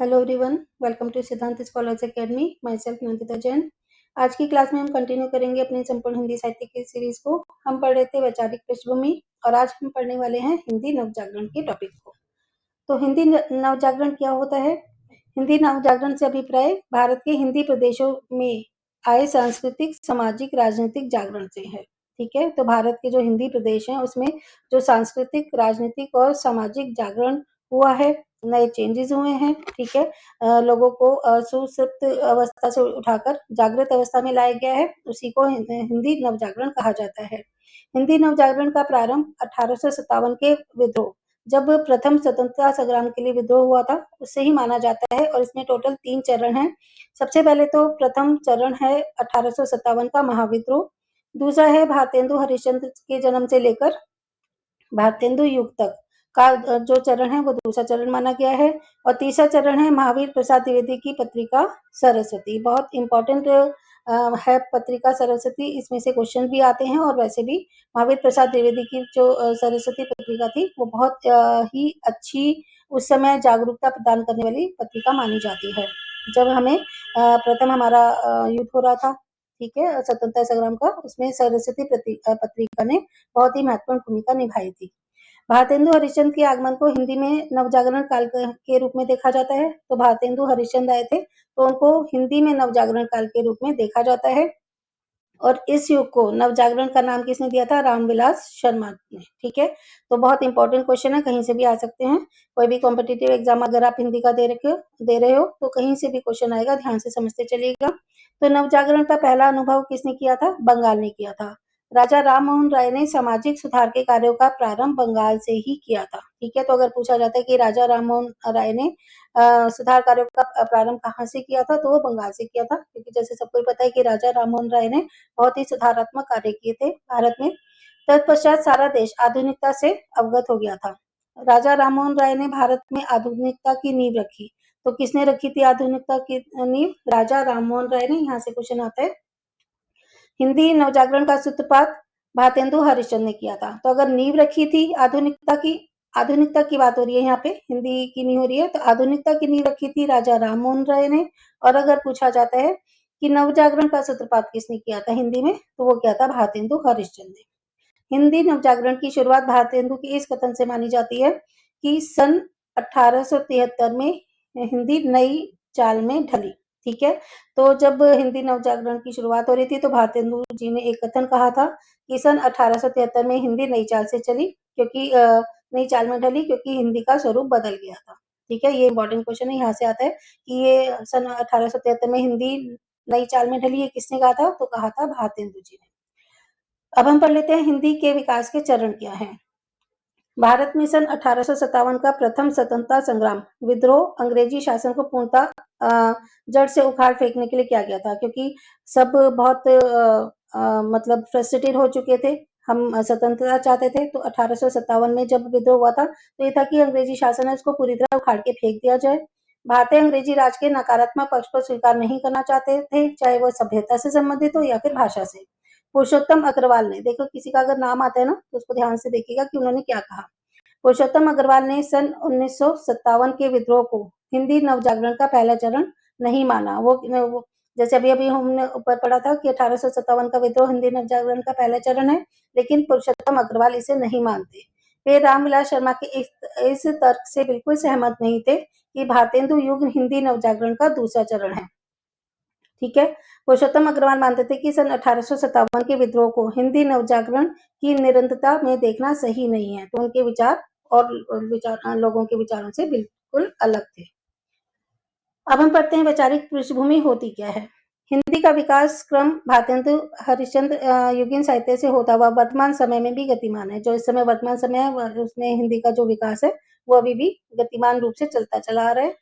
Hello everyone, welcome to सिद्धांत scholars academy. My self Nandita Jain. आज की क्लास में हम कंटिन्यू करेंगे अपनी संपूर्ण हिंदी साहित्य की सीरीज को। हम पढ़ रहे थे वैचारिक पृष्ठभूमि और आज हम पढ़ने वाले हैं हिंदी नवजागरण के टॉपिक को। तो हिंदी नवजागरण क्या होता है? हिंदी नवजागरण से अभिप्राय भारत के हिंदी प्रदेशों में आए सांस्कृतिक, सामाजिक, राजनीतिक जागरण से है। ठीक है, तो भारत के जो हिंदी प्रदेश हैं उसमें जो सांस्कृतिक, राजनीतिक और सामाजिक जागरण हुआ है, नए चेंजेस हुए हैं। ठीक है, लोगों को सुसुप्त अवस्था से उठाकर जागृत अवस्था में लाया गया है, उसी को हिंदी नवजागरण कहा जाता है। हिंदी नवजागरण का प्रारंभ 1857 के विद्रोह, जब प्रथम स्वतंत्रता संग्राम के लिए विद्रोह हुआ था, उससे ही माना जाता है। और इसमें टोटल 3 चरण हैं। सबसे पहले तो प्रथम चरण है 1857 का महाविद्रोह। दूसरा है भारतेंदु हरिश्चंद्र के जन्म से लेकर भारतेंदु युग तक का जो चरण है वो दूसरा चरण माना गया है। और तीसरा चरण है महावीर प्रसाद द्विवेदी की पत्रिका सरस्वती। बहुत इंपॉर्टेंट है पत्रिका सरस्वती, इसमें से क्वेश्चन भी आते हैं। और वैसे भी महावीर प्रसाद द्विवेदी की जो सरस्वती पत्रिका थी वो बहुत ही अच्छी, उस समय जागरूकता प्रदान करने वाली पत्रिका मानी जाती है। जब हमें प्रथम हमारा युद्ध हो रहा था, ठीक है, स्वतंत्रता संग्राम का, उसमें सरस्वती पत्रिका ने बहुत ही महत्वपूर्ण भूमिका निभाई थी। भारतेंदु हरिश्चंद्र के आगमन को हिंदी में नवजागरण काल के रूप में देखा जाता है। तो भारतेंदु हरिश्चंद्र आए थे तो उनको हिंदी में नवजागरण काल के रूप में देखा जाता है। और इस युग को नवजागरण का नाम किसने दिया था? रामविलास शर्मा ने। ठीक है, तो बहुत इंपॉर्टेंट क्वेश्चन है, कहीं से भी आ सकते हैं। कोई भी कॉम्पिटिटिव एग्जाम अगर आप हिंदी का दे रहे हो तो कहीं से भी क्वेश्चन आएगा, ध्यान से समझते चलिएगा। तो नवजागरण का पहला अनुभव किसने किया था? बंगाल ने किया था। राजा राम मोहन राय ने सामाजिक सुधार के कार्यों का प्रारंभ बंगाल से ही किया था। ठीक है, तो अगर पूछा जाता है कि राजा राम मोहन राय ने सुधार कार्यों का प्रारंभ कहाँ से किया था, तो वो बंगाल से किया था। क्योंकि जैसे सबको पता है कि राजा राम मोहन राय ने बहुत ही सुधारात्मक कार्य किए थे भारत में। तत्पश्चात सारा देश आधुनिकता से अवगत हो गया था। राजा राममोहन राय ने भारत में आधुनिकता की नींव रखी। तो किसने रखी थी आधुनिकता की नींव? राजा राममोहन राय ने। यहाँ से क्वेश्चन आता है। हिंदी नवजागरण का सूत्रपात भारतेंदु हरिश्चंद्र ने किया था। तो अगर नींव रखी थी आधुनिकता की बात हो रही है, यहाँ पे हिंदी की नहीं हो रही है, तो आधुनिकता की नींव रखी थी राजा राममोहन राय ने। और अगर पूछा जाता है कि नवजागरण का सूत्रपात किसने किया था हिंदी में, तो वो क्या था? भारतेंदु हरिश्चंद्र ने। हिंदी नवजागरण की शुरुआत भारतेंदु के इस कथन से मानी जाती है कि सन 1873 में हिंदी नई चाल में ढली। ठीक है, तो जब हिंदी नवजागरण की शुरुआत हो रही थी तो भारतेंदु जी ने एक कथन कहा था कि सन 1873 में हिंदी नई चाल से चली, क्योंकि नई चाल में ढली क्योंकि हिंदी का स्वरूप बदल गया था। ठीक है, ये इंपॉर्टेंट क्वेश्चन है, यहाँ से आता है कि ये सन 1873 में हिंदी नई चाल में ढली, ये किसने कहा था? तो कहा था भारतेंदु जी ने। अब हम पढ़ लेते हैं हिंदी के विकास के चरण क्या हैं। भारत में सन 1857 का प्रथम स्वतंत्रता संग्राम विद्रोह अंग्रेजी शासन को पूर्णतः जड़ से उखाड़ फेंकने के लिए किया गया था। क्योंकि सब बहुत मतलब फ्रस्ट्रेटेड हो चुके थे, हम स्वतंत्रता चाहते थे। तो 1857 में जब विद्रोह हुआ था तो ये था कि अंग्रेजी शासन है उसको पूरी तरह उखाड़ के फेंक दिया जाए। भारतीय अंग्रेजी राज के नकारात्मक पक्ष को स्वीकार नहीं करना चाहते थे, चाहे वो सभ्यता से संबंधित हो या फिर भाषा से। पुरुषोत्तम अग्रवाल ने, देखो किसी का अगर नाम आता है ना तो उसको ध्यान से देखिएगा कि उन्होंने क्या कहा। पुरुषोत्तम अग्रवाल ने सन 1957 के विद्रोह को हिंदी नवजागरण का पहला चरण नहीं माना। वो जैसे अभी हमने ऊपर पढ़ा था कि 1857 का विद्रोह हिंदी नवजागरण का पहला चरण है, लेकिन पुरुषोत्तम अग्रवाल इसे नहीं मानते। वे रामविलास शर्मा के इस तर्क से बिल्कुल सहमत नहीं थे कि भारतेंदु युग हिंदी नवजागरण का दूसरा चरण है। ठीक है, पुरुषोत्तम अग्रवाल मानते थे कि सन 1857 के विद्रोह को हिंदी नवजागरण की निरंतरता में देखना सही नहीं है। तो उनके विचार और लोगों के विचारों से बिल्कुल अलग थे। अब हम पढ़ते हैं वैचारिक पृष्ठभूमि होती क्या है। हिंदी का विकास क्रम भारतेंदु हरिश्चंद्र युगीन साहित्य से होता हुआ वर्तमान समय में भी गतिमान है। जो इस समय वर्तमान समय है उसमें हिंदी का जो विकास है वो अभी भी गतिमान रूप से चलता चला आ रहा है।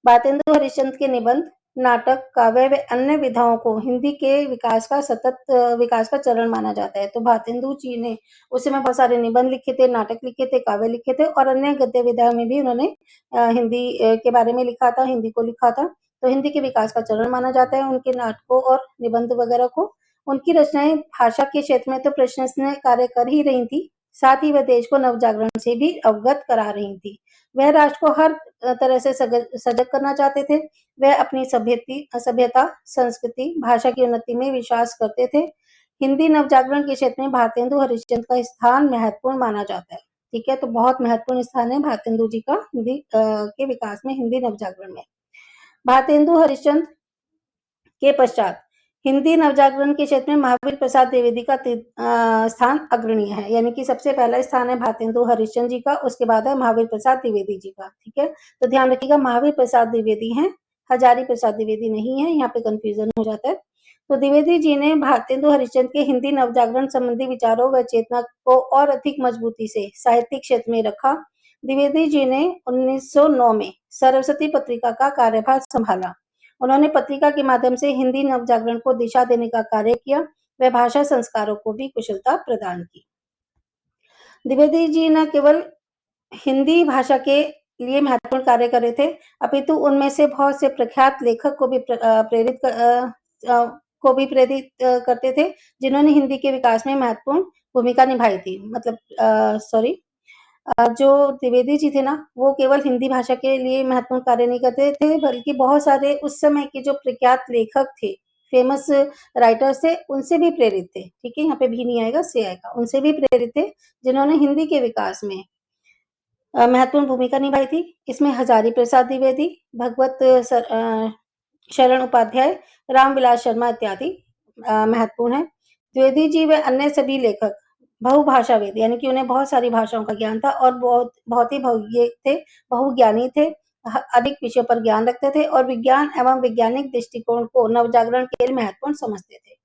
भारतेंदु हरिश्चंद्र के निबंध, नाटक, काव्य व अन्य विधाओं को हिंदी के विकास का सतत विकास का चरण माना जाता है। तो भारतेंदु जी ने उस समय बहुत सारे निबंध लिखे थे, नाटक लिखे थे, काव्य लिखे थे और अन्य गद्य विधाओं में भी उन्होंने हिंदी के बारे में लिखा था, हिंदी को लिखा था। तो हिंदी के विकास का चरण माना जाता है उनके नाटकों और निबंध वगैरह को। उनकी रचनाएं भाषा के क्षेत्र में तो प्रशंसनीय कार्य कर ही रही थी, साथ ही वह देश को नवजागरण से भी अवगत करा रही थी। वह राष्ट्र को हर तरह से सजग करना चाहते थे। वह अपनी सभ्यता, संस्कृति, भाषा की उन्नति में विश्वास करते थे। हिंदी नवजागरण के क्षेत्र में भारतेंदु हरिश्चंद्र का स्थान महत्वपूर्ण माना जाता है। ठीक है, तो बहुत महत्वपूर्ण स्थान है भारतेंदु जी का हिंदी के विकास में, हिंदी नवजागरण में। भारतेंदु हरिश्चंद्र के पश्चात हिंदी नवजागरण के क्षेत्र में महावीर प्रसाद द्विवेदी का स्थान अग्रणीय है, यानी कि सबसे पहला स्थान है भारतेंदु हरिश्चंद्र जी का, उसके बाद है महावीर प्रसाद द्विवेदी जी का। ठीक है, तो ध्यान रखिएगा महावीर प्रसाद द्विवेदी हैं, हजारी प्रसाद द्विवेदी नहीं है, यहाँ पे कंफ्यूजन हो जाता है। तो द्विवेदी जी ने भारतेंदु हरिश्चंद्र के हिंदी नवजागरण संबंधी विचारों व चेतना को और अधिक मजबूती से साहित्यिक क्षेत्र में रखा। द्विवेदी जी ने 1909 में सरस्वती पत्रिका का कार्यभार संभाला। उन्होंने पत्रिका के माध्यम से हिंदी नवजागरण को दिशा देने का कार्य किया। वह भाषा संस्कारों को भी कुशलता प्रदान की। द्विवेदी जी न केवल हिंदी भाषा के लिए महत्वपूर्ण कार्य कर रहे थे, अपितु उनमें से बहुत से प्रख्यात लेखक को भी प्रेरित करते थे, जिन्होंने हिंदी के विकास में महत्वपूर्ण भूमिका निभाई थी। मतलब जो द्विवेदी जी थे ना, वो केवल हिंदी भाषा के लिए महत्वपूर्ण कार्य नहीं करते थे, बल्कि बहुत सारे उस समय के जो प्रख्यात लेखक थे, फेमस राइटर्स थे, उनसे भी प्रेरित थे। ठीक है, यहाँ पे भी नहीं आएगा, से आएगा। उनसे भी प्रेरित थे, जिन्होंने हिंदी के विकास में महत्वपूर्ण भूमिका निभाई थी। इसमें हजारी प्रसाद द्विवेदी, भगवत शरण उपाध्याय, रामविलास शर्मा इत्यादि महत्वपूर्ण है। द्विवेदी जी व अन्य सभी लेखक बहुभाषाविद, यानी कि उन्हें बहुत सारी भाषाओं का ज्ञान था और बहुत ही बहुज्ञानी थे, अधिक विषयों पर ज्ञान रखते थे और विज्ञान एवं वैज्ञानिक दृष्टिकोण को नवजागरण के लिए महत्वपूर्ण समझते थे।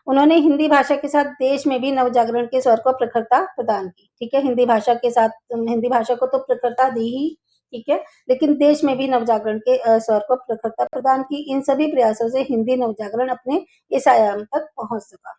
उन्होंने हिंदी भाषा के साथ देश में भी नवजागरण के स्वर को प्रखरता प्रदान की। ठीक है, हिंदी भाषा के साथ हिंदी भाषा को तो प्रखरता दी ही, ठीक है, लेकिन देश में भी नवजागरण के स्वर को प्रखरता प्रदान की। इन सभी प्रयासों से हिंदी नवजागरण अपने इस आयाम तक पहुंच सका।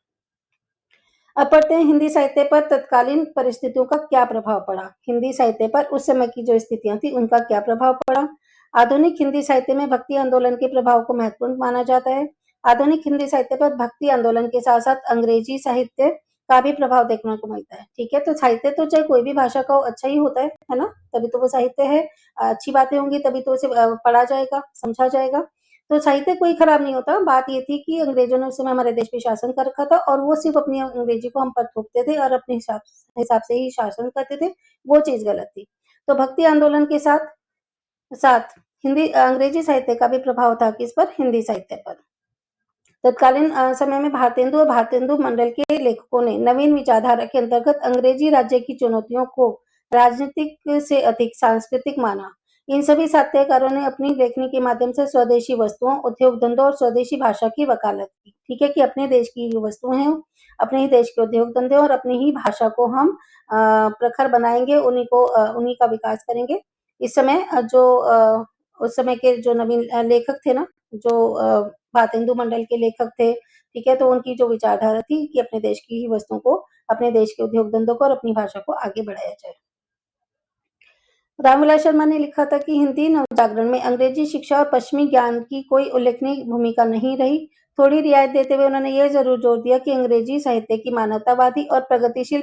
अब पढ़ते हैं हिंदी साहित्य पर तत्कालीन परिस्थितियों का क्या प्रभाव पड़ा। हिंदी साहित्य पर उस समय की जो स्थितियां थी, उनका क्या प्रभाव पड़ा। आधुनिक हिंदी साहित्य में भक्ति आंदोलन के प्रभाव को महत्वपूर्ण माना जाता है। आधुनिक हिंदी साहित्य पर भक्ति आंदोलन के साथ साथ अंग्रेजी साहित्य का भी प्रभाव देखने को मिलता है। ठीक है, तो साहित्य तो चाहे कोई भी भाषा का हो, अच्छा ही होता है ना, तभी तो वो साहित्य है। अच्छी बातें होंगी तभी तो उसे पढ़ा जाएगा, समझा जाएगा। तो साहित्य कोई खराब नहीं होता। बात ये थी कि अंग्रेजों ने उस समय हमारे देश पे शासन कर रखा था और वो सिर्फ अपनी अंग्रेजी को हम पर थोपते थे और अपने हिसाब से ही शासन करते थे। वो चीज गलत थी। तो भक्ति आंदोलन के साथ साथ हिंदी अंग्रेजी साहित्य का भी प्रभाव था किस पर, हिंदी साहित्य पर। तत्कालीन समय में भारतेंदु और भारतेंदु मंडल के लेखकों ने नवीन विचारधारा के अंतर्गत अंग्रेजी राज्य की चुनौतियों को राजनीतिक से अधिक सांस्कृतिक माना। इन सभी साहित्यकारों ने अपनी लेखनी के माध्यम से स्वदेशी वस्तुओं, उद्योग धंधों और स्वदेशी भाषा की वकालत की। ठीक है, कि अपने देश की जो वस्तुएं हैं, अपने ही देश के उद्योग धंधे और अपनी ही भाषा को हम प्रखर बनाएंगे, उन्हीं का विकास करेंगे। इस समय उस समय के जो नवीन लेखक थे ना, जो भारतेंदु मंडल के लेखक थे, ठीक है, तो उनकी जो विचारधारा थी कि अपने देश की ही वस्तुओं को, अपने देश के उद्योग धंधों को और अपनी भाषा को आगे बढ़ाया जाए। रामविलास शर्मा ने लिखा था कि हिंदी नवजागरण में अंग्रेजी शिक्षा और पश्चिमी ज्ञान की कोई उल्लेखनीय भूमिका नहीं रही। थोड़ी रियायत देते हुए उन्होंने यह जरूर जोर दिया कि अंग्रेजी साहित्य की मानवतावादी और प्रगतिशील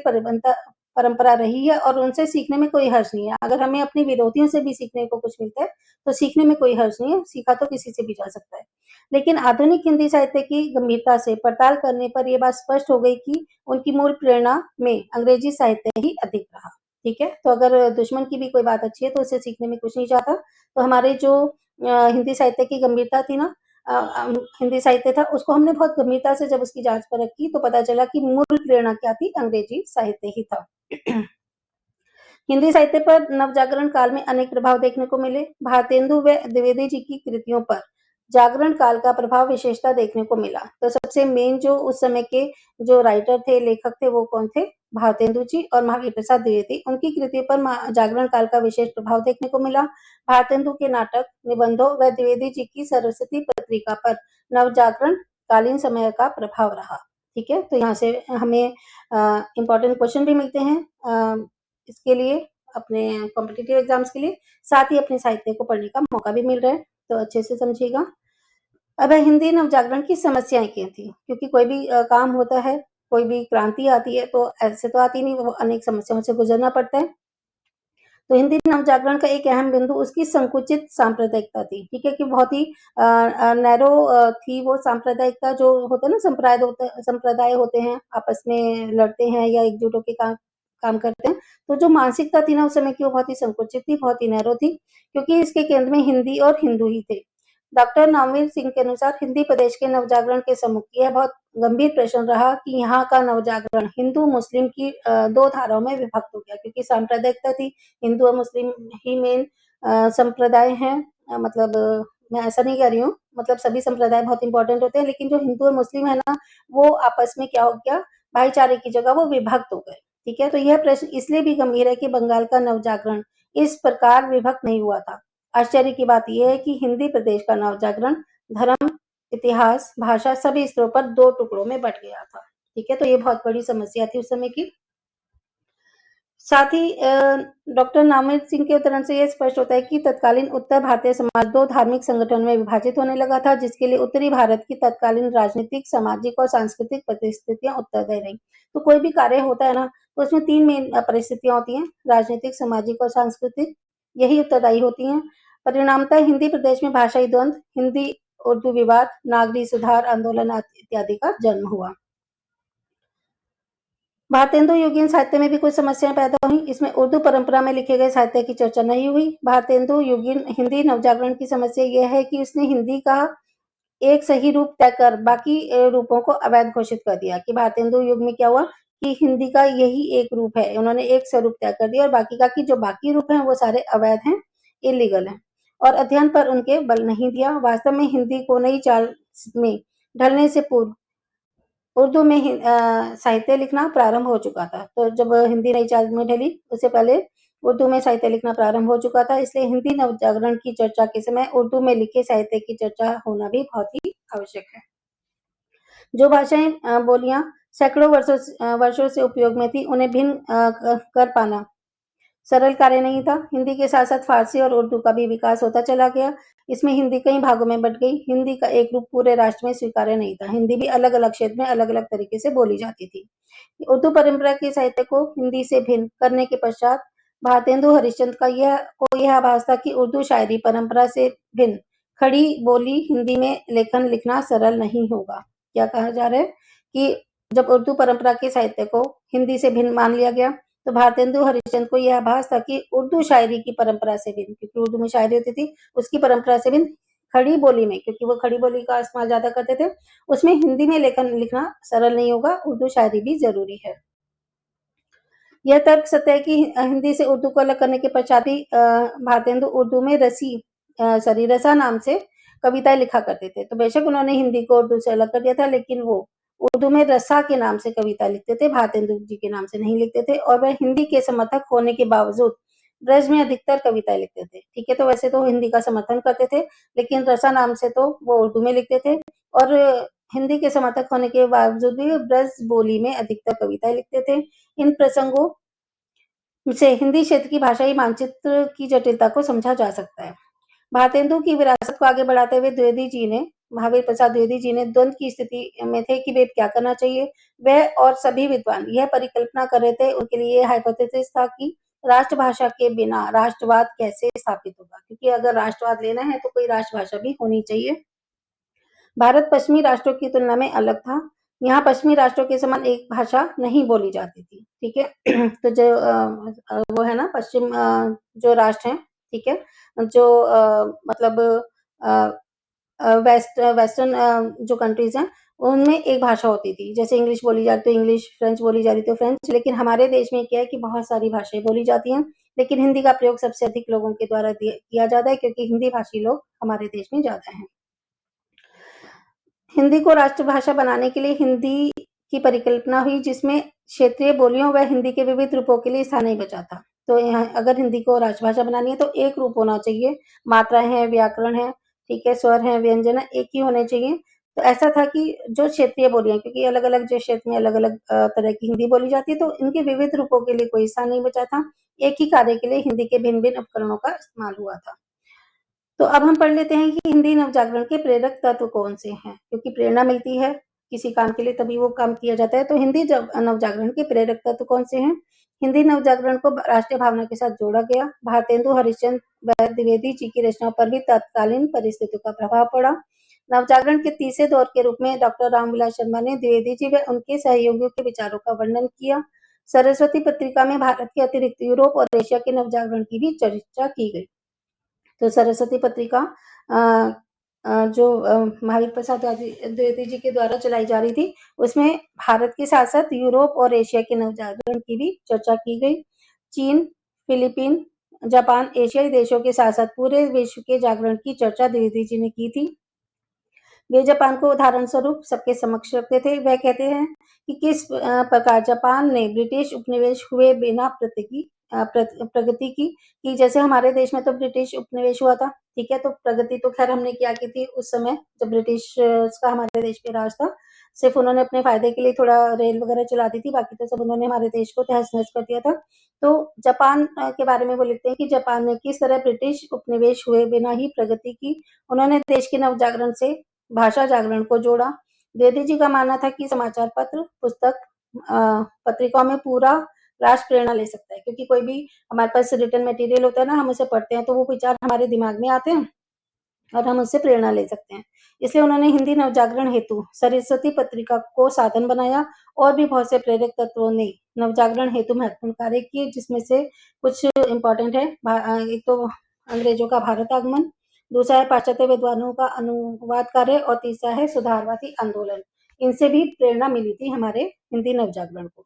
परंपरा रही है और उनसे सीखने में कोई हर्ज नहीं है। अगर हमें अपने विरोधियों से भी सीखने को कुछ मिलता है तो सीखने में कोई हर्ज नहीं है, सीखा तो किसी से भी जा सकता है। लेकिन आधुनिक हिंदी साहित्य की गंभीरता से पड़ताल करने पर यह बात स्पष्ट हो गई कि उनकी मूल प्रेरणा में अंग्रेजी साहित्य ही अधिक रहा। ठीक है, तो अगर दुश्मन की भी कोई बात अच्छी है तो उसे सीखने में कुछ नहीं चाहता। तो हमारे जो हिंदी साहित्य की गंभीरता थी ना, हिंदी साहित्य था, उसको हमने बहुत गंभीरता से जब उसकी जांच परख की तो पता चला कि मूल प्रेरणा क्या थी, अंग्रेजी साहित्य ही था। हिंदी साहित्य पर नवजागरण काल में अनेक प्रभाव देखने को मिले। भारतेंदु व द्विवेदी जी की कृतियों पर जागरण काल का प्रभाव विशेषता देखने को मिला। तो सबसे मेन जो उस समय के जो राइटर थे, लेखक थे, वो कौन थे, भारतेंदु जी और महावीर प्रसाद द्विवेदी। उनकी कृतियों पर जागरण काल का विशेष प्रभाव देखने को मिला। भारतेंदु के नाटक, निबंधों व द्विवेदी जी की सरस्वती पत्रिका पर नवजागरण कालीन समय का प्रभाव रहा। ठीक है, तो यहाँ से हमें इम्पोर्टेंट क्वेश्चन भी मिलते हैं इसके लिए, अपने कॉम्पिटिटिव एग्जाम्स के लिए, साथ ही अपने साहित्य को पढ़ने का मौका भी मिल रहा है, तो अच्छे से समझिएगा। अब हिंदी नवजागरण की समस्याएं क्या थी, क्योंकि कोई भी काम होता है कोई भी क्रांति आती है तो ऐसे तो आती नहीं, वो अनेक समस्याओं से गुजरना पड़ता है। तो हिंदी नवजागरण का एक अहम बिंदु उसकी संकुचित सांप्रदायिकता थी, ठीक है, कि बहुत ही नैरो थी वो सांप्रदायिकता, जो होता है ना, संप्रदाय होते हैं, आपस में लड़ते हैं या एकजुट होकर काम करते हैं। तो जो मानसिकता थी ना उस समय की, वो बहुत ही संकुचित थी, बहुत ही नैरो थी, क्योंकि इसके केंद्र में हिंदी और हिंदू ही थे। डॉक्टर नामवीर सिंह के अनुसार हिंदी प्रदेश के नवजागरण के सम्मुख यह बहुत गंभीर प्रश्न रहा कि यहाँ का नवजागरण हिंदू मुस्लिम की दो धाराओं में विभक्त हो गया, क्योंकि सांप्रदायिकता थी, हिंदू और मुस्लिम ही मेन संप्रदाय हैं। मतलब मैं ऐसा नहीं कह रही हूँ, मतलब सभी संप्रदाय बहुत इंपॉर्टेंट होते हैं, लेकिन जो हिंदू और मुस्लिम है ना, वो आपस में क्या हो गया, भाईचारे की जगह वो विभक्त हो गए। ठीक है, तो यह प्रश्न इसलिए भी गंभीर है कि बंगाल का नवजागरण इस प्रकार विभक्त नहीं हुआ था। आश्चर्य की बात यह है कि हिंदी प्रदेश का नवजागरण धर्म, इतिहास, भाषा सभी स्तरों पर दो टुकड़ों में बट गया था। ठीक है, तो ये बहुत बड़ी समस्या थी उस समय की। साथ ही डॉक्टर नामवीर सिंह के उद्धरण से यह स्पष्ट होता है कि तत्कालीन उत्तर भारतीय समाज दो धार्मिक संगठनों में विभाजित होने लगा था, जिसके लिए उत्तरी भारत की तत्कालीन राजनीतिक, सामाजिक और सांस्कृतिक परिस्थितियां उत्तरदायी रही। तो कोई भी कार्य होता है ना, तो उसमें तीन मेन परिस्थितियां होती हैं, राजनीतिक, सामाजिक और सांस्कृतिक, यही उत्तरदायी होती हैं। परिणामतः हिंदी प्रदेश में भाषाई द्वंद्व, हिंदी उर्दू विवाद, नागरिक सुधार आंदोलन इत्यादि का जन्म हुआ। भारतेंदु युगीन साहित्य में भी कुछ समस्याएं पैदा हुई। इसमें उर्दू परंपरा में लिखे गए साहित्य की चर्चा नहीं हुई। भारतेंदु युगीन हिंदी नवजागरण की समस्या यह है कि उसने हिंदी का एक सही रूप तय कर बाकी रूपों को अवैध घोषित कर दिया। कि भारतेंदु युग में क्या हुआ कि हिंदी का यही एक रूप है, उन्होंने एक स्वरूप तय कर दिया, और बाकी का कि जो बाकी रूप हैं वो सारे अवैध हैं, इलीगल हैं, और अध्ययन पर उनके बल नहीं दिया। वास्तव में हिंदी को नई चाल में ढलने से पूर्व उर्दू में साहित्य लिखना प्रारंभ हो चुका था। तो जब हिंदी नई चाल में ढली, उससे पहले उर्दू में साहित्य लिखना प्रारंभ हो चुका था, इसलिए हिंदी नवजागरण की चर्चा के समय उर्दू में लिखे साहित्य की चर्चा होना भी बहुत ही आवश्यक है। जो भाषाएं बोलियां सैकड़ों वर्षों से उपयोग में थी, उन्हें भिन्न कर पाना सरल कार्य नहीं था। हिंदी के साथ साथ फारसी और उर्दू का भी विकास होता चला गया। इसमें हिंदी कई भागों में बट गई। हिंदी का एक रूप पूरे राष्ट्र में स्वीकार्य नहीं था। हिंदी भी अलग अलग क्षेत्र में अलग अलग तरीके से बोली जाती थी। उर्दू परंपरा के साहित्य को हिंदी से भिन्न करने के पश्चात भारतेंदु हरिश्चंद्र का यह आभास था कि उर्दू शायरी परंपरा से भिन्न खड़ी बोली हिंदी में लेखन लिखना सरल नहीं होगा। क्या कहा जा रहा है कि जब उर्दू परंपरा के साहित्य को हिंदी से भिन्न मान लिया गया, तो भारतेंदु हरिश्चंद्र को यह आभास था कि उर्दू शायरी की परंपरा से भिन्न, क्योंकि उर्दू में शायरी होती थी, उसकी परंपरा से भिन्न खड़ी बोली में, क्योंकि वो खड़ी बोली का इस्तेमाल ज्यादा करते थे, उसमें हिंदी में लेखन लिखना सरल नहीं होगा, उर्दू शायरी भी जरूरी है। यह तर्क सत्य है कि हिंदी से उर्दू को अलग करने के पश्चात ही भारतेंदु उर्दू में रसा नाम से कविताएं लिखा करते थे। तो बेशक उन्होंने हिंदी को उर्दू से अलग कर दिया था, लेकिन वो उर्दू में रसा के नाम से कविता लिखते थे, भारतेंदु जी के नाम से नहीं लिखते थे, और वह हिंदी के समर्थक होने के बावजूद ब्रज में अधिकतर कविताएं लिखते थे। ठीक है, तो वैसे तो हिंदी का समर्थन करते थे, लेकिन रसा नाम से तो वो उर्दू में लिखते थे, और हिंदी के समर्थक होने के बावजूद भी ब्रज बोली में अधिकतर कविताएं लिखते थे। इन प्रसंगों से हिंदी क्षेत्र की भाषाई मानचित्र की जटिलता को समझा जा सकता है। भारतेंदु की विरासत को आगे बढ़ाते हुए महावीर प्रसाद द्विवेदी जी ने द्वंद की स्थिति में थे कि वे क्या करना चाहिए। वह और सभी विद्वान यह परिकल्पना कर रहे थे, उनके लिए हाइपोथेसिस था कि राष्ट्रभाषा के बिना राष्ट्रवाद कैसे स्थापित होगा, क्योंकि अगर राष्ट्रवाद लेना है तो कोई राष्ट्रभाषा भी होनी चाहिए। भारत पश्चिमी राष्ट्रों की तुलना में अलग था। यहाँ पश्चिमी राष्ट्रों के समान एक भाषा नहीं बोली जाती थी। ठीक है तो जो वो है ना पश्चिम जो राष्ट्र हैं, ठीक है, जो मतलब वेस्टर्न जो कंट्रीज हैं, उनमें एक भाषा होती थी। जैसे इंग्लिश बोली जाती तो इंग्लिश, फ्रेंच बोली जाती तो फ्रेंच, लेकिन हमारे देश में क्या है कि बहुत सारी भाषाएं बोली जाती हैं, लेकिन हिंदी का प्रयोग सबसे अधिक लोगों के द्वारा किया जाता है, क्योंकि हिंदी भाषी लोग हमारे देश में ज्यादा हैं। हिंदी को राष्ट्रभाषा बनाने के लिए हिंदी की परिकल्पना हुई, जिसमें क्षेत्रीय बोलियों व हिंदी के विविध रूपों के लिए स्थान नहीं बचा था। तो यहाँ अगर हिंदी को राष्ट्रभाषा बनानी है तो एक रूप होना चाहिए, मात्रा है, व्याकरण है, ठीक है, स्वर है, व्यंजन है, एक ही होने चाहिए। तो ऐसा था कि जो क्षेत्रीय बोलियां, क्योंकि अलग अलग जो क्षेत्र में अलग अलग तरह की हिंदी बोली जाती है, तो इनके विविध रूपों के लिए कोई स्थान नहीं बचा था। एक ही कार्य के लिए हिंदी के भिन्न भिन्न उपकरणों का इस्तेमाल हुआ था। तो अब हम पढ़ लेते हैं कि हिंदी नवजागरण के प्रेरक तत्व कौन से हैं, क्योंकि प्रेरणा मिलती है किसी काम के लिए तभी वो काम किया जाता है। तो हिंदी नवजागरण के प्रेरक तत्व कौन से हैं? हिंदी नवजागरण को राष्ट्रीय भावना के साथ जोड़ा गया। भारतेंदु हरिश्चंद्र द्विवेदी जी की रचनाओं पर भी तत्कालीन परिस्थितियों का प्रभाव पड़ा। नवजागरण के तीसरे दौर के रूप में डॉक्टर रामविलास शर्मा ने द्विवेदी जी व उनके सहयोगियों के विचारों का वर्णन किया। सरस्वती पत्रिका में भारत के अतिरिक्त यूरोप और एशिया के नवजागरण की भी चर्चा की गई। तो सरस्वती पत्रिका जो महावीर प्रसाद द्विवेदी जी के द्वारा चलाई जा रही थी, उसमें भारत के साथ साथ यूरोप और एशिया के नवजागरण की भी चर्चा की गई। चीन, फिलीपीन, जापान, एशियाई देशों के साथ साथ पूरे विश्व के जागरण की चर्चा द्विवेदी जी ने की थी। वे जापान को उदाहरण स्वरूप सबके समक्ष रखते थे। वह कहते हैं कि किस प्रकार जापान ने ब्रिटिश उपनिवेश हुए बिना प्रगति की जैसे हमारे देश में तो ब्रिटिश उपनिवेश हुआ था, ठीक है, तो प्रगति तो खैर हमने क्या की थी उस समय जब ब्रिटिश का हमारे देश पे राज था। सिर्फ उन्होंने अपने फायदे के लिए थोड़ा रेल वगैरह चला दी थी, बाकी तो सब उन्होंने हमारे देश को तहस नहस कर दिया था। तो जापान के बारे में वो लिखते हैं कि जापान ने किस तरह ब्रिटिश उपनिवेश हुए बिना ही प्रगति की। उन्होंने देश के नवजागरण से भाषा जागरण को जोड़ा। द्विवेदी जी का मानना था कि समाचार पत्र, पुस्तक, पत्रिकाओं में पूरा राष्ट्र प्रेरणा ले सकता है, क्योंकि कोई भी हमारे पास रिटन मटेरियल होता है ना, हम उसे पढ़ते हैं तो वो विचार हमारे दिमाग में आते हैं और हम उससे प्रेरणा ले सकते हैं। इसलिए उन्होंने हिंदी नवजागरण हेतु सरस्वती पत्रिका को साधन बनाया और भी बहुत से प्रेरक तत्वों ने नवजागरण हेतु महत्वपूर्ण कार्य किए, जिसमें से कुछ इम्पोर्टेंट है। एक तो अंग्रेजों का भारत आगमन, दूसरा है पाश्चात्य विद्वानों का अनुवाद कार्य और तीसरा है सुधारवादी आंदोलन। इनसे भी प्रेरणा मिली थी हमारे हिंदी नवजागरण को।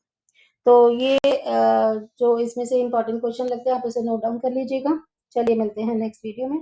तो ये जो इसमें से इम्पोर्टेंट क्वेश्चन लगते हैं आप उसे नोट डाउन कर लीजिएगा। चलिए मिलते हैं नेक्स्ट वीडियो में।